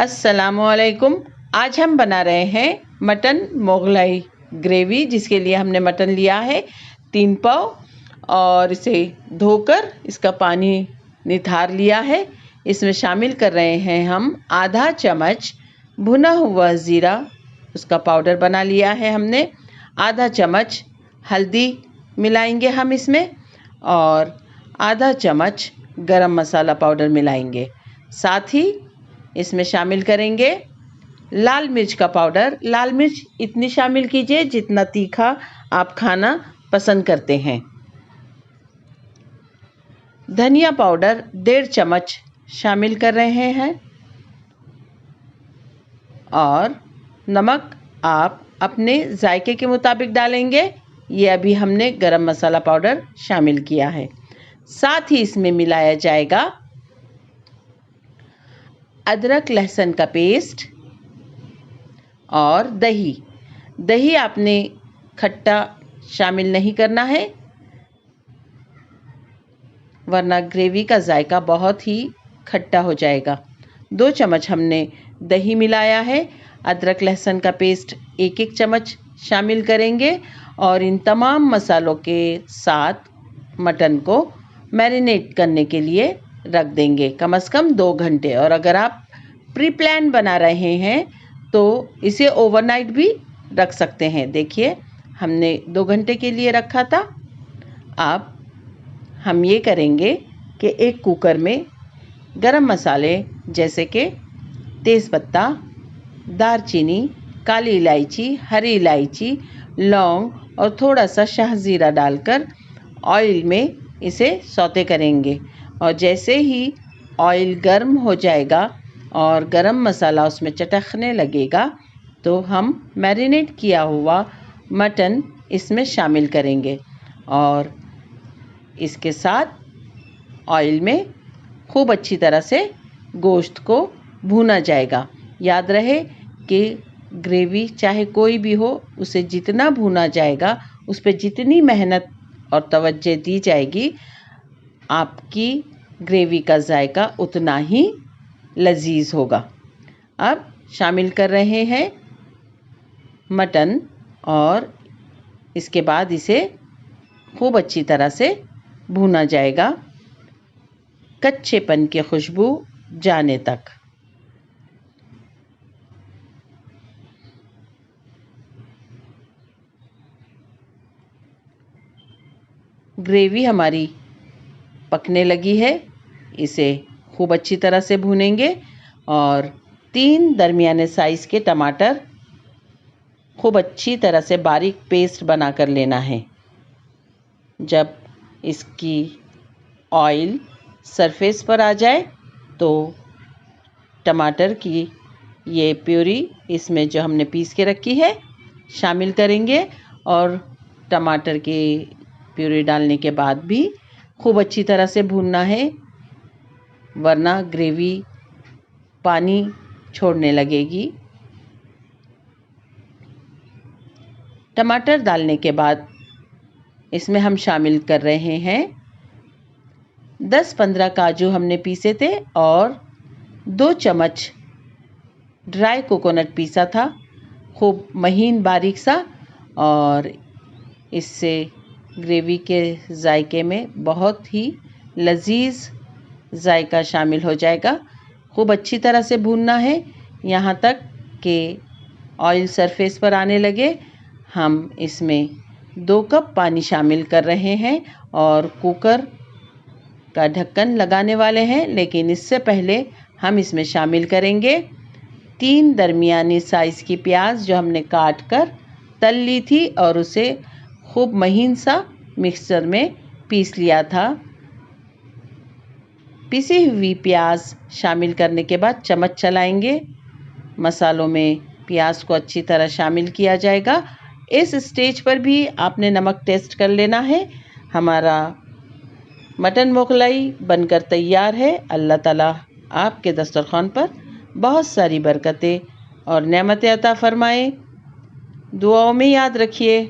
अस्सलामुअलैकुम। आज हम बना रहे हैं मटन मोगलाई ग्रेवी, जिसके लिए हमने मटन लिया है 3 पाव और इसे धोकर इसका पानी निथार लिया है। इसमें शामिल कर रहे हैं हम आधा चम्मच भुना हुआ ज़ीरा, उसका पाउडर बना लिया है हमने। आधा चम्मच हल्दी मिलाएंगे हम इसमें और आधा चम्मच गरम मसाला पाउडर मिलाएंगे। साथ ही इसमें शामिल करेंगे लाल मिर्च का पाउडर। लाल मिर्च इतनी शामिल कीजिए जितना तीखा आप खाना पसंद करते हैं। धनिया पाउडर 1.5 चम्मच शामिल कर रहे हैं और नमक आप अपने जायके के मुताबिक डालेंगे। ये अभी हमने गरम मसाला पाउडर शामिल किया है। साथ ही इसमें मिलाया जाएगा अदरक लहसुन का पेस्ट और दही। दही आपने खट्टा शामिल नहीं करना है, वरना ग्रेवी का जायका बहुत ही खट्टा हो जाएगा। 2 चम्मच हमने दही मिलाया है। अदरक लहसुन का पेस्ट 1-1 चम्मच शामिल करेंगे और इन तमाम मसालों के साथ मटन को मैरिनेट करने के लिए रख देंगे कम से कम 2 घंटे। और अगर आप प्री प्लान बना रहे हैं तो इसे ओवरनाइट भी रख सकते हैं। देखिए हमने 2 घंटे के लिए रखा था। अब हम ये करेंगे कि एक कुकर में गरम मसाले जैसे कि तेज़पत्ता, दालचीनी, काली इलायची, हरी इलायची, लौंग और थोड़ा सा शाहजीरा डालकर ऑयल में इसे सौते करेंगे। और जैसे ही ऑयल गर्म हो जाएगा और गरम मसाला उसमें चटकने लगेगा तो हम मैरिनेट किया हुआ मटन इसमें शामिल करेंगे और इसके साथ ऑयल में खूब अच्छी तरह से गोश्त को भूना जाएगा। याद रहे कि ग्रेवी चाहे कोई भी हो, उसे जितना भूना जाएगा, उस पर जितनी मेहनत और तवज्जो दी जाएगी, आपकी ग्रेवी का जायका उतना ही लजीज होगा। अब शामिल कर रहे हैं मटन और इसके बाद इसे खूब अच्छी तरह से भूना जाएगा कच्चेपन की खुशबू जाने तक। ग्रेवी हमारी पकने लगी है, इसे खूब अच्छी तरह से भूनेंगे और 3 दरमियाने साइज़ के टमाटर खूब अच्छी तरह से बारीक पेस्ट बना कर लेना है। जब इसकी ऑयल सरफेस पर आ जाए तो टमाटर की ये प्यूरी इसमें जो हमने पीस के रखी है शामिल करेंगे और टमाटर की प्यूरी डालने के बाद भी खूब अच्छी तरह से भूनना है, वरना ग्रेवी पानी छोड़ने लगेगी। टमाटर डालने के बाद इसमें हम शामिल कर रहे हैं 10-15 काजू हमने पीसे थे और 2 चम्मच ड्राई कोकोनट पीसा था, खूब महीन बारीक सा। और इससे ग्रेवी के जायके में बहुत ही लजीज जायका शामिल हो जाएगा। खूब अच्छी तरह से भूनना है यहाँ तक कि ऑयल सरफेस पर आने लगे। हम इसमें 2 कप पानी शामिल कर रहे हैं और कुकर का ढक्कन लगाने वाले हैं, लेकिन इससे पहले हम इसमें शामिल करेंगे 3 दरमियानी साइज़ की प्याज जो हमने काट कर तल ली थी और उसे खूब महीन सा मिक्सचर में पीस लिया था। पिसी हुई प्याज शामिल करने के बाद चम्मच चलाएंगे, मसालों में प्याज को अच्छी तरह शामिल किया जाएगा। इस स्टेज पर भी आपने नमक टेस्ट कर लेना है। हमारा मटन मोगलाई बनकर तैयार है। अल्लाह ताला आपके दस्तरखान पर बहुत सारी बरकतें और नेमतें अता फरमाए। दुआओं में याद रखिए।